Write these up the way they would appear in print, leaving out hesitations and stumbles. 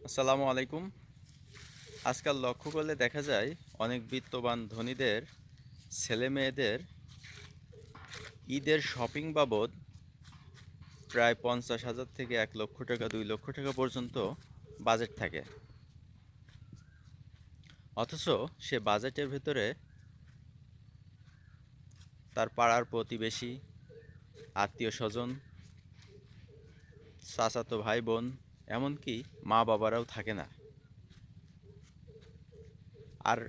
আসসালামু আলাইকুম। আজকাল লক্ষ্য করলে দেখা যায় অনেক বিত্তবান ধনীদের ছেলে মেয়েদের ঈদের শপিং বাবদ প্রায় 50,000 থেকে 1,00,000 টাকা 2,00,000 টাকা পর্যন্ত বাজেট থাকে। অথচ সে বাজেটের ভেতরে তার পাড়ার প্রতিবেশী, আত্মীয় স্বজন, চাচাতো ভাই বোন, এমনকি মা বাবারাও থাকে না। আর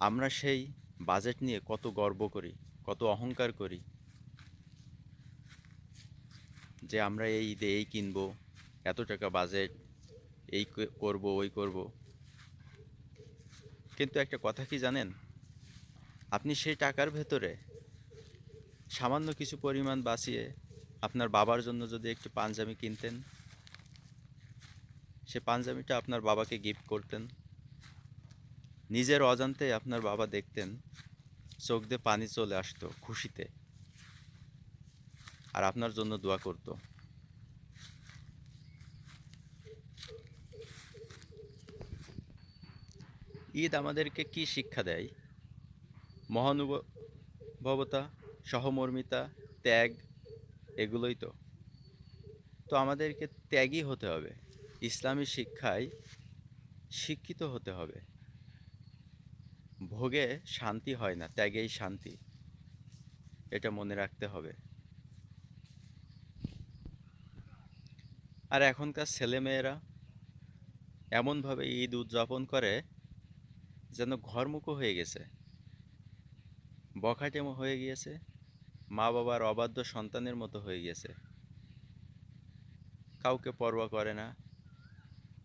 আমরা সেই বাজেট নিয়ে কত গর্ব করি, কত অহংকার করি যে আমরা এই ঈদে এই কিনবো, এত টাকা বাজেট, এই করব ওই করব। কিন্তু একটা কথা কি জানেন, আপনি সেই টাকার ভেতরে সামান্য কিছু পরিমাণ বাঁচিয়ে আপনার বাবার জন্য যদি একটু পাঞ্জাবি কিনতেন, সে পাঞ্জাবিটা আপনার বাবাকে গিফট করতেন, নিজের অজান্তে আপনার বাবা দেখতেন চোখ দিয়ে পানি চলে আসতো খুশিতে, আর আপনার জন্য দোয়া করতো। ঈদ আমাদেরকে কি শিক্ষা দেয়? মহানুভবতা, সহমর্মিতা, ত্যাগ, এগুলোই তো। তো আমাদেরকে ত্যাগী হতে হবে, ইসলামী শিক্ষায় শিক্ষিত হতে হবে। ভোগে শান্তি হয় না, ত্যাগেই শান্তি, এটা মনে রাখতে হবে। আর এখনকার ছেলেমেয়েরা এমনভাবে ঈদ উদযাপন করে যেন ঘরমুখো হয়ে গেছে, বখাটেমো হয়ে গিয়েছে, মা বাবার অবাধ্য সন্তানের মতো হয়ে গেছে। কাউকে পরোয়া করে না,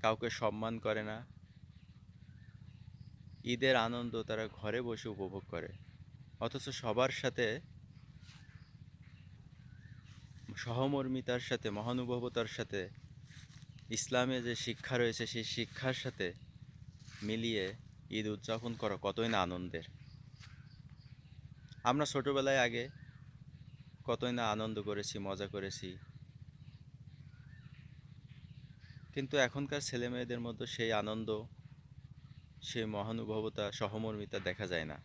কাউকে সম্মান করে না। ঈদের আনন্দ তারা ঘরে বসে উপভোগ করে, অথচ সবার সাথে সহমর্মিতার সাথে, মহানুভবতার সাথে ইসলামে যে শিক্ষা রয়েছে সেই শিক্ষার সাথে মিলিয়ে ঈদ উদযাপন করা কতই না আনন্দের। আমরা ছোটবেলায় আগে কতই না আনন্দ করেছি, মজা করেছি, কিন্তু এখনকার ছেলে মেয়েদের মধ্যে সেই আনন্দ, সেই মহানুভবতা, সহমর্মিতা দেখা যায় না।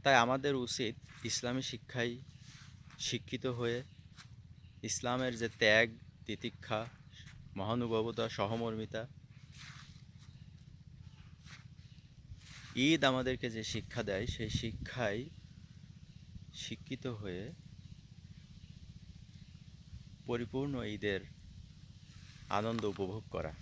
তাই আমাদের উচিত ইসলামী শিক্ষায় শিক্ষিত হয়ে ইসলামের যে ত্যাগ, তিতিক্ষা, মহানুভবতা, সহমর্মিতা, ঈদ আমাদেরকে যে শিক্ষা দেয় সেই শিক্ষায় শিক্ষিত হয়ে পরিপূর্ণ ঈদের আনন্দ উপভোগ করা।